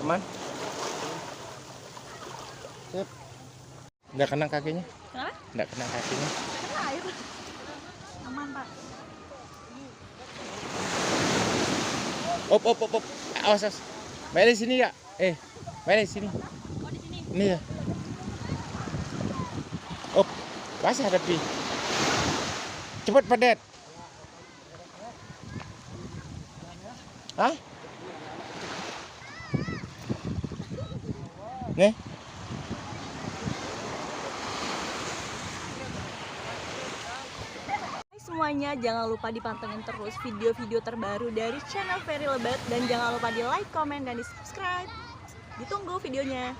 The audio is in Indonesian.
aman. Sip. Nggak kena kakinya? Hah? Nggak kena kakinya. Kena air. Aman, Pak. Op. Awas. Main di sini ya? Main di sini. Oh, di sini. Ini ya. Op. Basah tapi. Cepet padet. Hah? Nih. Semuanya, jangan lupa dipantengin terus video-video terbaru dari channel Ferry Lebat, dan jangan lupa di like, comment, dan di subscribe. Ditunggu videonya.